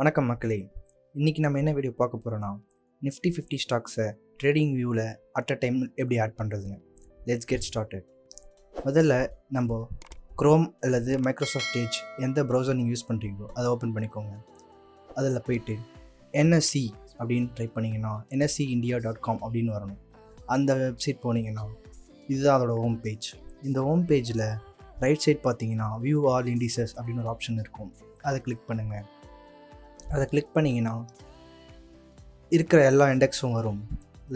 வணக்கம் மக்களே. இன்றைக்கி நம்ம என்ன வீடியோ பார்க்க போகிறோன்னா நிஃப்டி 50 ஸ்டாக்ஸை ட்ரேடிங் வியூவில் அட் அ டைம் எப்படி ஆட் பண்ணுறதுங்க. Let's get started. முதல்ல நம்ம க்ரோம் அல்லது மைக்ரோசாஃப்ட் ஏஜ் எந்த ப்ரௌசர் நீங்கள் யூஸ் பண்ணுறீங்களோ அதை ஓப்பன் பண்ணிக்கோங்க. அதில் போயிட்டு NSE அப்படின்னு டைப் பண்ணிங்கன்னா NSEindia.com அப்படின்னு வரணும். அந்த வெப்சைட் போனீங்கன்னா இதுதான் அதோட ஹோம் பேஜ். இந்த ஹோம் பேஜில் ரைட் சைட் பார்த்தீங்கன்னா வியூ ஆல் இண்டிசஸ் அப்படின்னு ஒரு ஆப்ஷன் இருக்கும். அதை கிளிக் பண்ணுங்கள். அதை கிளிக் பண்ணிங்கன்னா இருக்கிற எல்லா இண்டெக்ஸும் வரும்.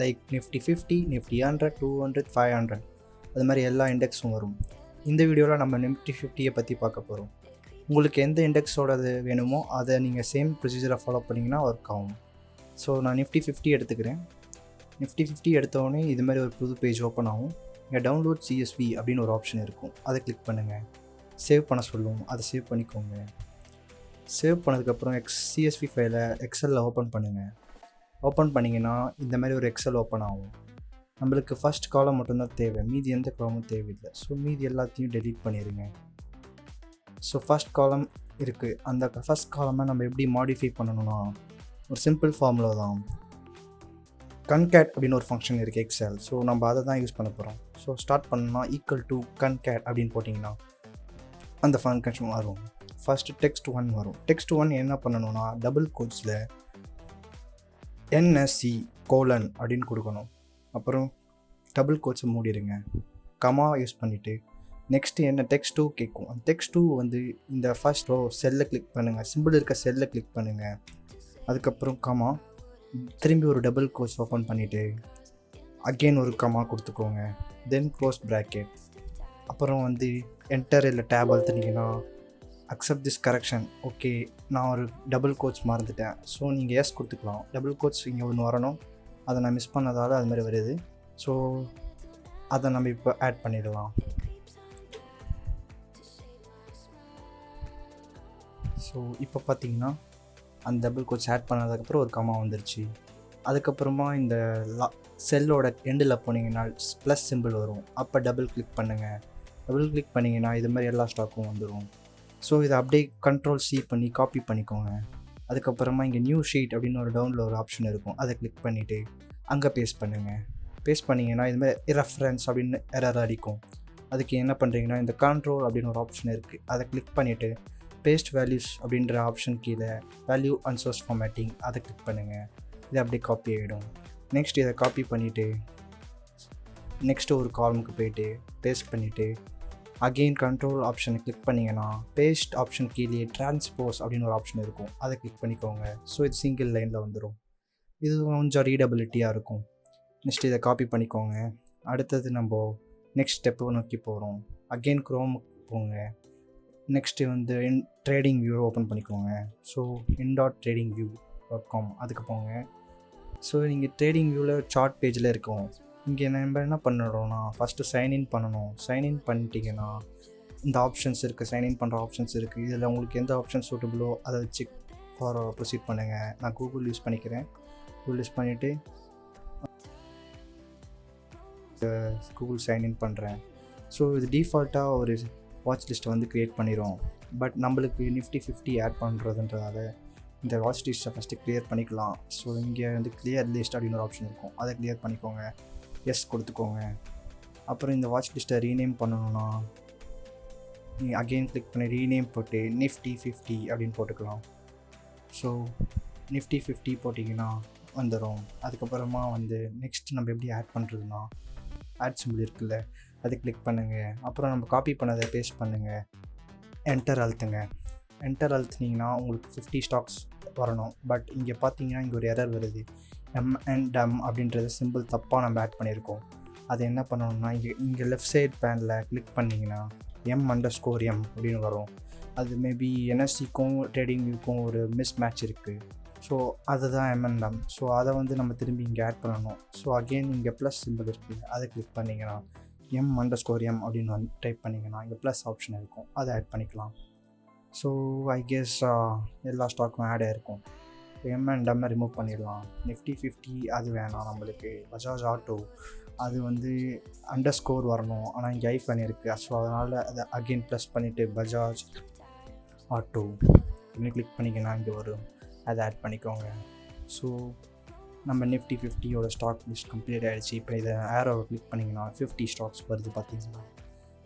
லைக் நிஃப்டி 50, நிஃப்டி 100, 200, 500 அது மாதிரி எல்லா இண்டெக்ஸும் வரும். இந்த வீடியோவில் நம்ம நிஃப்டி 50 பற்றி பார்க்க போகிறோம். உங்களுக்கு எந்த இண்டெக்ஸோடது வேணுமோ அதை நீங்கள் சேம் ப்ரொசீஜரை ஃபாலோ பண்ணிங்கன்னா ஒர்க் ஆகும். ஸோ நான் நிஃப்டி 50 எடுத்துக்கிறேன். நிஃப்டி 50 எடுத்தோடனே இது மாதிரி ஒரு புது பேஜ் ஓப்பன் ஆகும். இங்கே டவுன்லோட் CSV அப்படின்னு ஒரு ஆப்ஷன் இருக்கும். அதை கிளிக் பண்ணுங்கள். சேவ் பண்ண சொல்லுவோம், அதை சேவ் பண்ணிக்கோங்க. சேவ் பண்ணதுக்கப்புறம் CSV ஃபைலை எக்ஸலில் ஓப்பன் பண்ணுங்கள். ஓப்பன் பண்ணிங்கன்னா இந்த மாதிரி ஒரு எக்ஸல் ஓப்பன் ஆகும். நம்மளுக்கு ஃபஸ்ட் காலம் மட்டும்தான் தேவை, மீதி எந்த காலமும் தேவையில்லை. ஸோ மீதி எல்லாத்தையும் டெலீட் பண்ணிடுங்க. ஸோ ஃபஸ்ட் காலம் இருக்குது. அந்த ஃபஸ்ட் காலமை நம்ம எப்படி மாடிஃபை பண்ணணும்னா ஒரு சிம்பிள் ஃபார்முலா தான். concat அப்படின்னு ஒரு ஃபங்க்ஷன் இருக்குது எக்ஸல். ஸோ நம்ம அதை தான் யூஸ் பண்ண போகிறோம். ஸோ ஸ்டார்ட் பண்ணோன்னா = concat அப்படின்னு போட்டிங்கன்னா அந்த ஃபங்க்ஷன் வரும். ஃபஸ்ட்டு text 1 வரும். text 1 என்ன பண்ணணும்னா டபுள் கோட்ஸில் NSE: அப்படின்னு கொடுக்கணும். அப்புறம் டபுள் கோட்ஸை மூடிடுங்க. கமா யூஸ் பண்ணிவிட்டு நெக்ஸ்ட்டு என்ன text 2 கேட்கும். அந்த text 2 வந்து இந்த ஃபர்ஸ்ட் ரோ செல்லை கிளிக் பண்ணுங்கள். சிம்பிள் இருக்க செல்லை கிளிக் பண்ணுங்கள். அதுக்கப்புறம் கமா, திரும்பி ஒரு டபுள் கோட்ஸ் ஓப்பன் பண்ணிவிட்டு அகெயின் ஒரு கமா கொடுத்துக்கோங்க. Then close bracket. அப்புறம் வந்து என்டர் இல்லை டேப் அழுத்துனீங்கன்னா அக்செப்ட் திஸ் கரெக்ஷன். ஓகே, நான் ஒரு டபுள் கோட்ஸ் மறந்துட்டேன். ஸோ நீங்கள் எஸ் கொடுத்துக்கலாம். டபுள் கோட்ஸ் இங்கே ஒன்று வரணும். அதை நான் மிஸ் பண்ணதால் அது மாதிரி வருது. ஸோ அதை நம்ம இப்போ ஆட் பண்ணிடலாம். ஸோ இப்போ பார்த்தீங்கன்னா அந்த டபுள் கோட்ஸ் ஆட் பண்ணதுக்கப்புறம் ஒரு கமா வந்துருச்சு. அதுக்கப்புறமா இந்த செல்லோட எண்டில் போனீங்கன்னா ப்ளஸ் சிம்பிள் வரும். அப்போ டபுள் கிளிக் பண்ணுங்கள். டபுள் கிளிக் பண்ணிங்கன்னா இது மாதிரி எல்லா ஸ்டாக்கும் வந்துடும். ஸோ இதை அப்படியே Ctrl+C பண்ணி காப்பி பண்ணிக்கோங்க. அதுக்கப்புறமா இங்கே நியூ ஷீட் அப்படின்னு ஒரு டவுனில் ஒரு ஆப்ஷன் இருக்கும். அதை கிளிக் பண்ணிவிட்டு அங்கே பேஸ்ட் பண்ணுங்கள். பேஸ்ட் பண்ணிங்கன்னா இதுமாதிரி ரெஃபரன்ஸ் அப்படின்னு எரர் அடிக்கும். அதுக்கு என்ன பண்ணுறீங்கன்னா இந்த கண்ட்ரோல் அப்படின்னு ஒரு ஆப்ஷன் இருக்குது. அதை கிளிக் பண்ணிவிட்டு பேஸ்ட் வேல்யூஸ் அப்படின்ற ஆப்ஷன் கீழே வேல்யூ அண்ட் சோர்ஸ் ஃபார்மேட்டிங் அதை கிளிக் பண்ணுங்கள். இது அப்படியே காப்பி ஆகிடும். நெக்ஸ்ட் இதை காப்பி பண்ணிவிட்டு நெக்ஸ்ட்டு ஒரு காலமுக்கு போயிட்டு பேஸ்ட் பண்ணிவிட்டு அகெயின் கண்ட்ரோல் ஆப்ஷனை கிளிக் பண்ணிங்கன்னா பேஸ்ட் ஆப்ஷன் கீழே டிரான்ஸ்போஸ் அப்படின்னு ஒரு ஆப்ஷன் இருக்கும். அதை கிளிக் பண்ணிக்கோங்க. ஸோ இது சிங்கிள் லைனில் வந்துடும். இது கொஞ்சம் ரீடபிலிட்டியாக இருக்கும். நெக்ஸ்ட் இதை காப்பி பண்ணிக்கோங்க. அடுத்தது நம்ம நெக்ஸ்ட் ஸ்டெப்பு நோக்கி போகிறோம். அகெயின் க்ரோமுக்கு போங்க. நெக்ஸ்ட்டு வந்து ட்ரேடிங் வியூ ஓப்பன் பண்ணிக்கோங்க. ஸோ in.tradingview.com அதுக்கு போங்க. ஸோ நீங்கள் ட்ரேடிங் வியூவில் சார்ட் பேஜில் இருக்கும். இங்கே நம்ம என்ன பண்ணுறோன்னா ஃபஸ்ட்டு சைன்இன் பண்ணணும். சைன்இன் பண்ணிட்டீங்கன்னா இந்த ஆப்ஷன்ஸ் இருக்குது, சைன்இன் பண்ணுற ஆப்ஷன்ஸ் இருக்குது. இதில் உங்களுக்கு எந்த ஆப்ஷன் சூட்டபிளோ அதை வச்சு ப்ரொசீட் பண்ணுங்கள். நான் கூகுள் யூஸ் பண்ணிக்கிறேன். கூகுள் யூஸ் பண்ணிவிட்டு கூகுள் சைன்இன் பண்ணுறேன். ஸோ இது டிஃபால்ட்டாக ஒரு வாட்ச் லிஸ்ட்டை வந்து க்ரியேட் பண்ணிடும். பட் நம்மளுக்கு நிஃப்டி 50 ஆட் பண்ணுறதுன்றதால இந்த வாட்ச் லிஸ்ட்டை ஃபஸ்ட்டு க்ளியர் பண்ணிக்கலாம். ஸோ இங்கே வந்து கிளியர் லிஸ்ட் அப்படின்னு ஒரு ஆப்ஷன் இருக்கும். அதை க்ளியர் பண்ணிக்கோங்க. எஸ் கொடுத்துக்கோங்க. அப்புறம் இந்த வாட்ச் லிஸ்ட்டை ரீநேம் பண்ணணுன்னா நீங்கள் அகெயின் கிளிக் பண்ணி ரீநேம் போட்டு நிஃப்டி 50 அப்படின்னு போட்டுக்கலாம். ஸோ நிஃப்டி 50 போட்டிங்கன்னா வந்துடும். அதுக்கப்புறமா வந்து நெக்ஸ்ட் நம்ம எப்படி ஆட் பண்ணுறதுன்னா ஆட் சிம்பிள் இருக்குல்ல, அதை கிளிக் பண்ணுங்கள். அப்புறம் நம்ம காப்பி பண்ணதை பேஸ்ட் பண்ணுங்கள். என்டர் அழுத்துங்க. என்டர் அழுத்துனீங்கன்னா உங்களுக்கு 50 ஸ்டாக்ஸ் வரணும். பட் இங்கே பார்த்தீங்கன்னா இங்கே ஒரு எரர் வருது. M&M அப்படின்றது சிம்பிள் தப்பாக நம்ம ஆட் பண்ணியிருக்கோம். அது என்ன பண்ணணும்னா இங்கே லெஃப்ட் சைட் பேனில் கிளிக் பண்ணிங்கன்னா M_M அப்படின்னு வரும். அது மேபி NSEக்கும் ட்ரேடிங் வியூக்கும் ஒரு மிஸ் மேட்ச் இருக்குது. ஸோ அதுதான் M&M. ஸோ அதை வந்து நம்ம திரும்பி இங்கே ஆட் பண்ணணும். ஸோ அகெயின் இங்கே ப்ளஸ் சிம்பிள் இருக்குது. அதை கிளிக் பண்ணிங்கன்னா M_M அப்படின்னு டைப் பண்ணிங்கன்னா இங்கே ப்ளஸ் ஆப்ஷன் இருக்கும். அதை ஆட் பண்ணிக்கலாம். ஸோ ஐ கெஸ் எல்லா ஸ்டாக்கும் ஆட் ஆகிருக்கும். M&M ரிமூவ் பண்ணிடலாம். நிஃப்டி 50 அது வேணாம் நம்மளுக்கு. பஜாஜ் ஆட்டோ அது வந்து _ வரணும். ஆனால் இங்கே ஐஃபன் இருக்குது. ஸோ அதனால் அதை அகெயின் ப்ளஸ் பண்ணிவிட்டு பஜாஜ் ஆட்டோ இன்னும் கிளிக் பண்ணிங்கன்னா இங்கே வரும். அதை ஆட் பண்ணிக்கோங்க. ஸோ நம்ம நிஃப்டி 50யோட ஸ்டாக் லிஸ்ட் கம்ப்ளீட் ஆகிடுச்சு. இப்போ இதை ஏரோவை கிளிக் பண்ணிங்கன்னா 50 ஸ்டாக்ஸ் வருது பார்த்தீங்களா.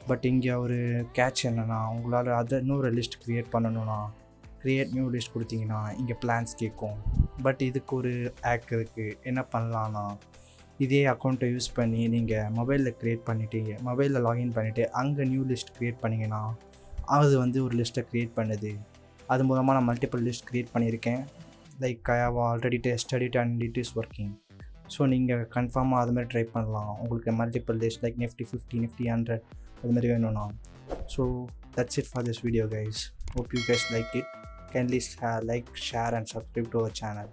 பட் இங்கே ஒரு கேட்ச் என்னென்னா, உங்களால் அதை இன்னொரு லிஸ்ட் க்ரியேட் பண்ணணுன்னா க்ரியேட் நியூ லிஸ்ட் கொடுத்தீங்கன்னா இங்கே பிளான்ஸ் கேட்கும். பட் இதுக்கு ஒரு ஆக் இருக்குது. என்ன பண்ணலான்னா, இதே அக்கௌண்ட்டை யூஸ் பண்ணி நீங்கள் மொபைலில் க்ரியேட் பண்ணிவிட்டு மொபைலில் லாகின் பண்ணிவிட்டு அங்கே நியூ லிஸ்ட் க்ரியேட் பண்ணிங்கன்னா அது வந்து ஒரு லிஸ்ட்டை க்ரியேட் பண்ணுது. அது மூலமாக நான் மல்டிபிள் லிஸ்ட் க்ரியேட் பண்ணியிருக்கேன். Like I have already tested it and it is working. So நீங்கள் கன்ஃபார்மாக அதுமாதிரி ட்ரை பண்ணலாம். உங்களுக்கு multiple list like Nifty 50, Nifty 100 அதுமாதிரி வேணும்னா. So that's it for this video guys. Hope you guys like it. Kindly like, share and subscribe to our channel.